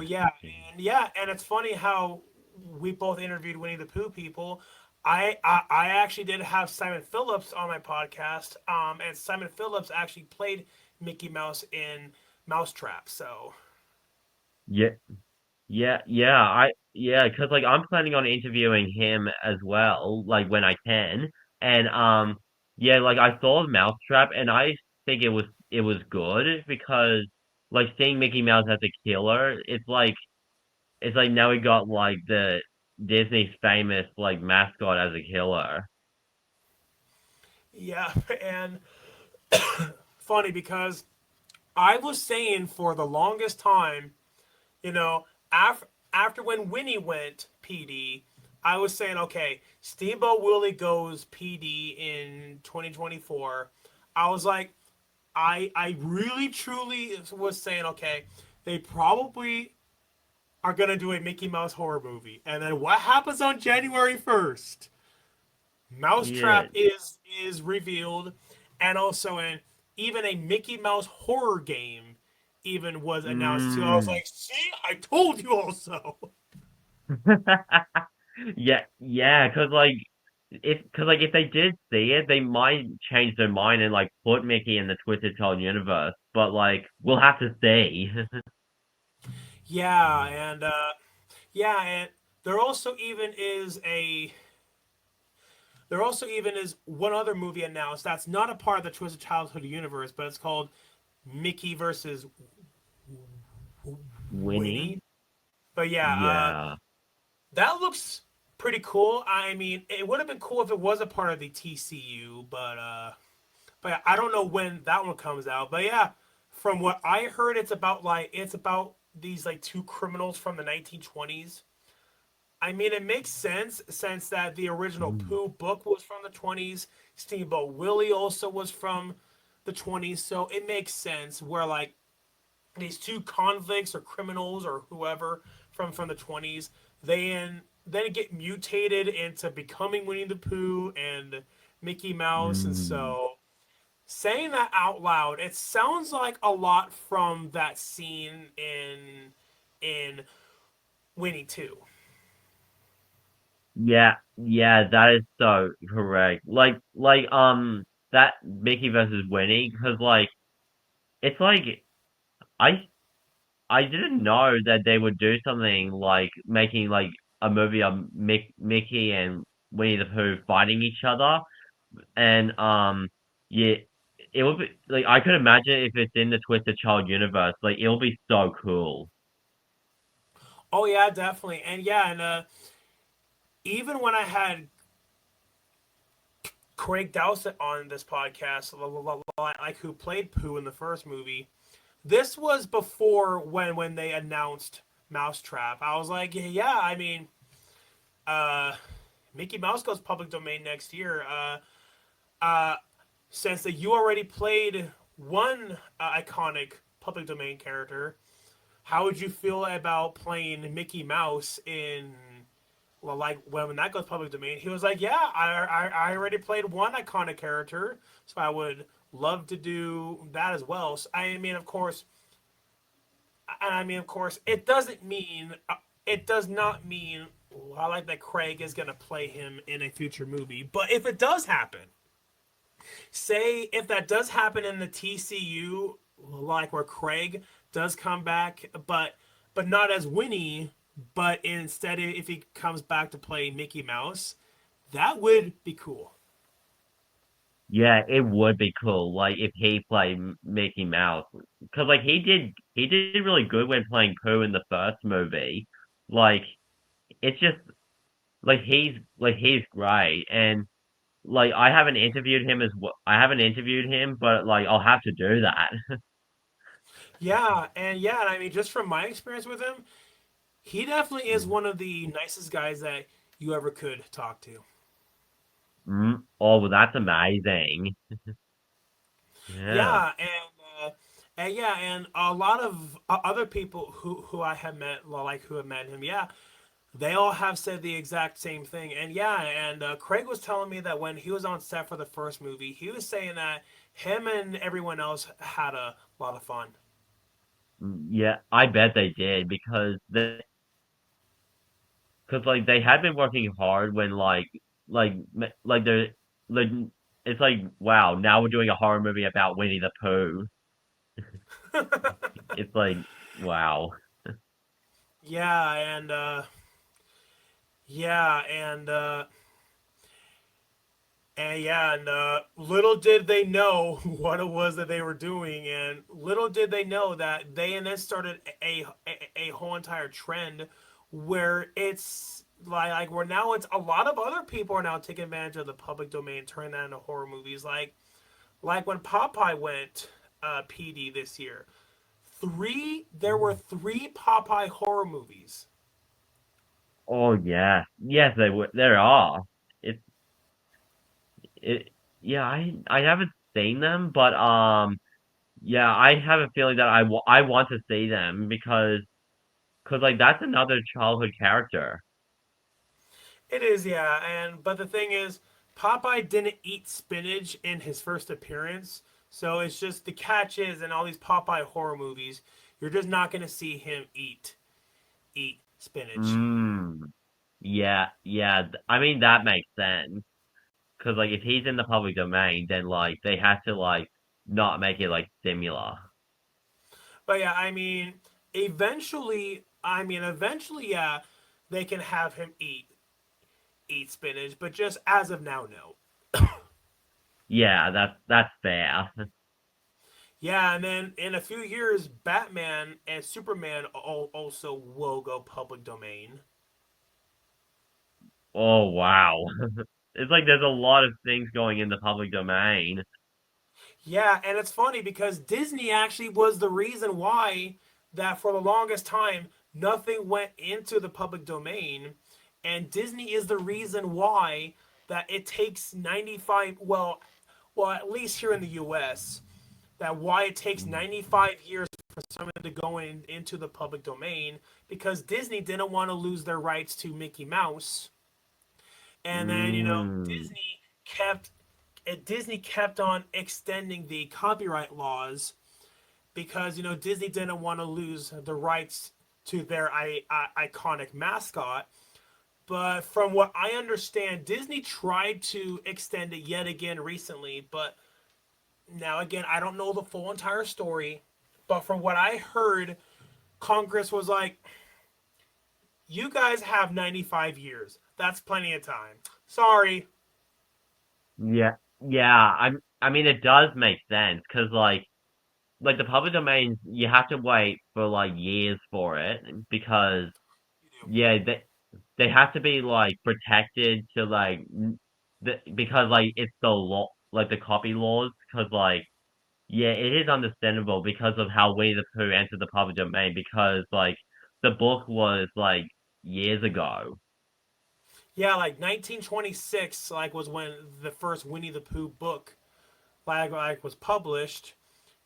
yeah, and it's funny how we both interviewed Winnie the Pooh people. I actually did have Simon Phillips on my podcast, and Simon Phillips actually played Mickey Mouse in Mousetrap. So yeah, yeah, because like I'm planning on interviewing him as well, like when I can, and yeah, like I saw Mousetrap, and I think it was good because like seeing Mickey Mouse as a killer, it's like now we got like the Disney's famous like mascot as a killer. yeah, and funny because I was saying for the longest time, you know, after when Winnie went PD, I was saying, okay, Steamboat Willie goes PD in 2024. I was like, I really truly was saying, okay, they probably are gonna do a Mickey Mouse horror movie, and then what happens on January 1st? Yeah. Mousetrap is revealed, and also even a Mickey Mouse horror game even was announced too. I was Mm. like, see, I told you also. Yeah, yeah, because if they did see it, they might change their mind and like put Mickey in the Twisted Told universe. But like, we'll have to see. Yeah, and yeah, and there also even is a there also even is one other movie announced that's not a part of the Twisted Childhood universe, but it's called Mickey versus Winnie? Winnie. But yeah, Yeah. that looks pretty cool. I mean, it would have been cool if it was a part of the TCU, but yeah, I don't know when that one comes out. But yeah, from what I heard, it's about these like two criminals from the 1920s. I mean, it makes sense since that the original Mm. Pooh book was from the 20s. Steamboat Willie also was from the 20s, so it makes sense where like these two convicts or criminals or whoever from the 20s then get mutated into becoming Winnie the Pooh and Mickey Mouse, and Mm. so saying that out loud, it sounds like a lot from that scene in Winnie 2. Yeah, yeah, that is so correct. That Mickey versus Winnie, because like it's like I I didn't know that they would do something like making like a movie of Mickey and Winnie the Pooh fighting each other, and yeah, it would be like I could imagine if it's in the Twisted Child universe, like it'll be so cool. Oh yeah, definitely, and yeah, and even when I had Craig Dowsett on this podcast, like who played Pooh in the first movie, this was before when they announced Mousetrap. I was like, yeah, I mean, uh, Mickey Mouse goes public domain next year. Uh, since that you already played one iconic public domain character, how would you feel about playing Mickey Mouse in well, like when that goes public domain? He was like, yeah, I already played one iconic character, so I would love to do that as well. So, of course, it does not mean I like that Craig is going to play him in a future movie. But if it does happen, say if that does happen in the TCU, like where Craig does come back, but not as Winnie, but instead if he comes back to play Mickey Mouse, that would be cool. Yeah, it would be cool, like if he played Mickey Mouse, because like he did really good when playing Pooh in the first movie. Like it's just like he's great, and like I haven't interviewed him as well. I haven't interviewed him, but like I'll have to do that. Yeah, I mean, just from my experience with him, he definitely is one of the nicest guys that you ever could talk to. Oh, well, that's amazing. Yeah. Yeah, and yeah, and a lot of other people who I have met, well, like who have met him, yeah, they all have said the exact same thing. And yeah, and Craig was telling me that when he was on set for the first movie, he was saying that him and everyone else had a lot of fun. Yeah, I bet they did because like they had been working hard when like they're like it's like wow, now we're doing a horror movie about Winnie the Pooh. It's like wow. Yeah, and yeah, and yeah, and little did they know what it was that they were doing, and little did they know that they and then started a whole entire trend where it's like where now it's a lot of other people are now taking advantage of the public domain, turning that into horror movies. Like when Popeye went PD this year, there were three Popeye horror movies. Oh yeah, yes they would. There are. It's it. Yeah, I haven't seen them, but yeah, I have a feeling that I want to see them because like that's another childhood character. It is, yeah, and but the thing is, Popeye didn't eat spinach in his first appearance, so it's just the catch is in all these Popeye horror movies, you're just not gonna see him eat spinach. Mm. Yeah, yeah. I mean that makes sense because like if he's in the public domain, then like they have to like not make it like similar. But yeah, eventually, yeah, they can have him eat spinach, but just as of now, no. Yeah, that's fair. Yeah, and then in a few years, Batman and Superman also will go public domain. Oh wow. It's like there's a lot of things going in the public domain. Yeah, and it's funny because Disney actually was the reason why that for the longest time nothing went into the public domain, and Disney is the reason why that it takes 95 well at least here in the US that why it takes 95 years for something to go into the public domain because Disney didn't want to lose their rights to Mickey Mouse. And then, Mm, Disney kept on extending the copyright laws because Disney didn't want to lose the rights to their iconic mascot. But from what I understand, Disney tried to extend it yet again recently. But now again, I don't know the full entire story. But from what I heard, Congress was like, "You guys have 95 years. That's plenty of time. Sorry." yeah, yeah. I mean it does make sense because like the public domain, you have to wait for like years for it because yeah, they have to be like protected to like because like it's the law like the copy laws because like yeah, it is understandable because of how Winnie the Pooh entered the public domain because like the book was like years ago. Yeah, like 1926, like was when the first Winnie the Pooh book was published,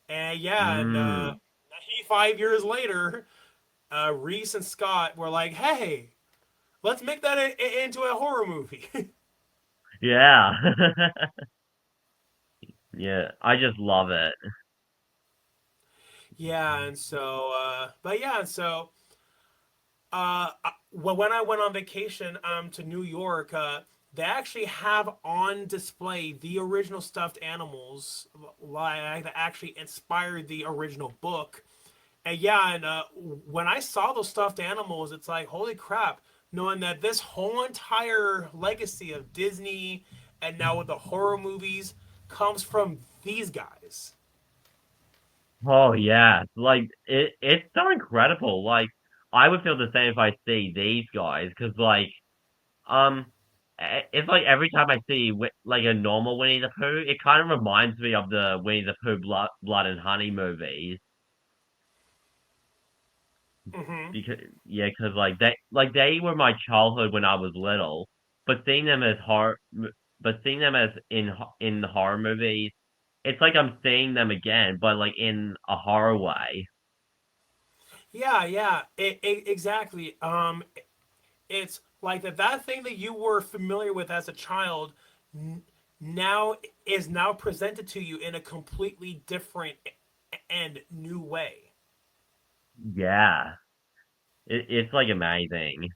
and yeah, and Mm. 95 years later, Reese and Scott were like, "Hey, let's make that into a horror movie." Yeah. Yeah, I just love it. Yeah, and so, but yeah, and so, when I went on vacation to New York, they actually have on display the original stuffed animals like that actually inspired the original book. And yeah, and when I saw those stuffed animals, it's like holy crap! Knowing that this whole entire legacy of Disney and now with the horror movies, comes from these guys. Oh yeah, like it's so incredible. Like I would feel the same if I see these guys, because um, it's like every time I see like a normal Winnie the Pooh, it kind of reminds me of the Winnie the Pooh Blood and Honey movies. Hmm. Because yeah, because like they were my childhood when I was little, but seeing them as in the horror movies, it's like I'm seeing them again, but like in a horror way. Yeah, yeah, exactly. It's like that thing that you were familiar with as a child n- now is now presented to you in a completely different and new way. Yeah, it's like amazing.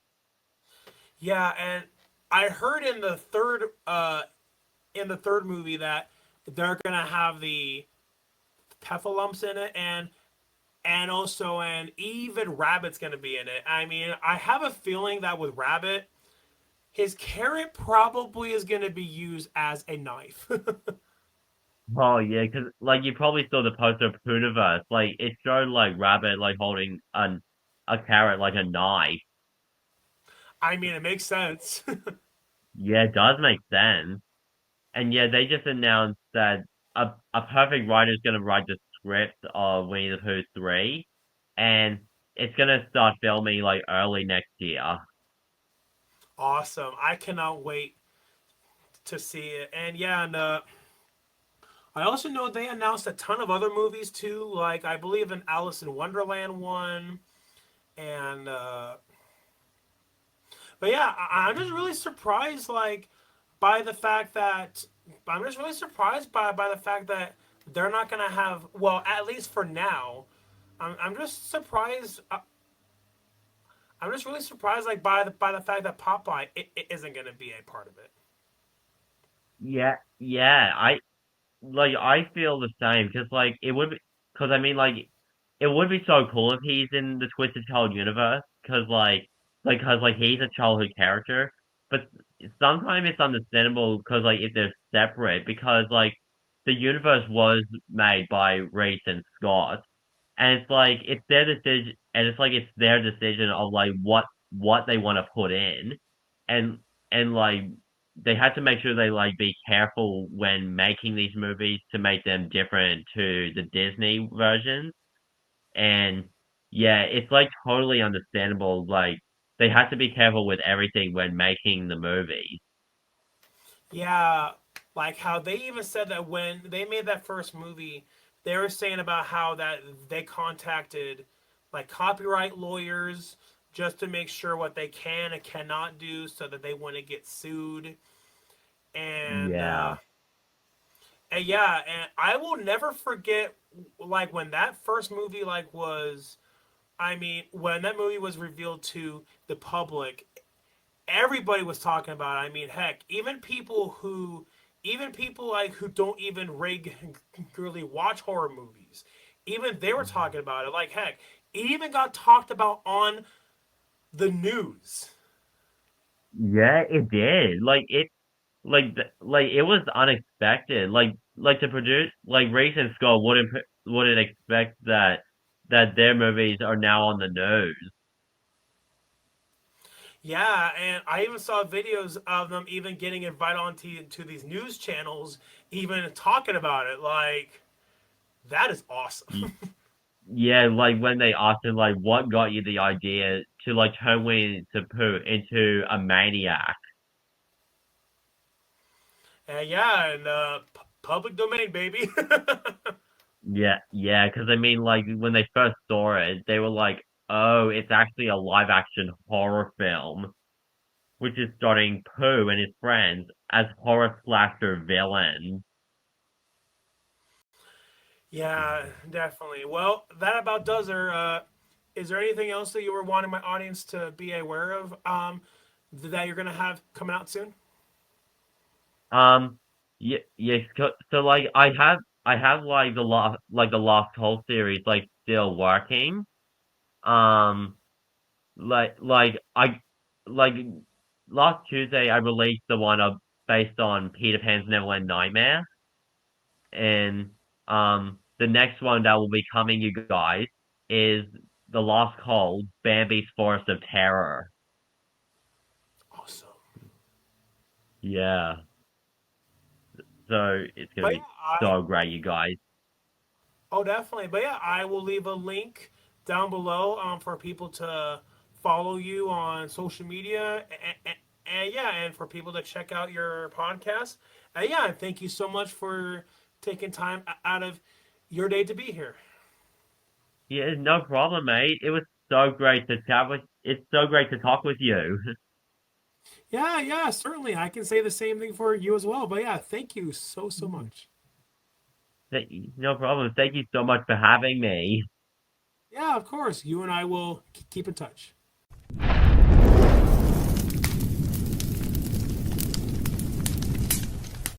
Yeah, and I heard in the third movie that they're gonna have the Peffalumps in it, and also and even Rabbit's gonna be in it. I mean, I have a feeling that with Rabbit, his carrot probably is gonna be used as a knife. Oh yeah, because like you probably saw the poster of Pooniverse, like it showed like Rabbit like holding a carrot like a knife. I mean, it makes sense. Yeah, it does make sense. And yeah, they just announced that a perfect writer is going to write the script of Winnie the Pooh 3, and it's going to start filming like early next year. Awesome! I cannot wait to see it. And yeah, and I also know they announced a ton of other movies too. Like I believe an Alice in Wonderland one, and but yeah, I'm just really surprised, like, by the fact that I'm just really surprised by the fact that they're not gonna have. Well, at least for now, I'm just surprised. I'm just really surprised, like, by the fact that Popeye it isn't gonna be a part of it. Yeah, yeah, I feel the same because like it would be because I mean like it would be so cool if he's in the Twisted Child universe because he's a childhood character, but sometimes it's understandable because like if they're separate because like the universe was made by Reese and Scott, and it's like it's their decision, and it's their decision of like what they want to put in, and like they had to make sure they like be careful when making these movies to make them different to the Disney versions. And yeah, it's like totally understandable. Like they had to be careful with everything when making the movie. Yeah, like how they even said that when they made that first movie, they were saying about how that they contacted like copyright lawyers just to make sure what they can and cannot do so that they wouldn't get sued. And Yeah, and yeah, and I will never forget like when that first movie like was I mean, when that movie was revealed to the public, everybody was talking about it. I mean, heck, even people like who don't even regularly watch horror movies, even they were talking about it. Like, heck, it even got talked about on the news. yeah, it did. Like it was unexpected. Like to produce like Reese and Scott wouldn't expect that their movies are now on the news. Yeah, and I even saw videos of them even getting invited onto to these news channels, even talking about it. Like, that is Y- awesome. Yeah, like when they asked him like what got you the idea to like turn Winnie the Pooh into a maniac. And yeah, and public domain, baby. Yeah, yeah, because I mean like when they first saw it, they were like, "Oh, it's actually a live action horror film, which is starring Pooh and his friends as horror slasher villains." Yeah, definitely. Well, that about does her. Is there anything else that you were wanting my audience to be aware of that you're going to have coming out soon? Yeah, yeah. So like, I have like the Lost Whole series like still working. Um, I like last Tuesday I released the one based on Peter Pan's Neverland Nightmare. and the next one that will be coming, you guys, is The Lost Call, Bambi's Forest of Terror. Awesome. Yeah, so it's gonna But yeah, be so great, you guys. oh, definitely. But yeah, I will leave a link down below for people to follow you on social media, and yeah, and for people to check out your podcast. Yeah, and thank you so much for taking time out of your day to be here. Yeah, no problem, mate. It was so great to chat with. It's so great to talk with you. Yeah, yeah, certainly. I can say the same thing for you as well. But yeah, thank you so, so much. No problem. Thank you so much for having me. Yeah, of course. You and I will keep in touch.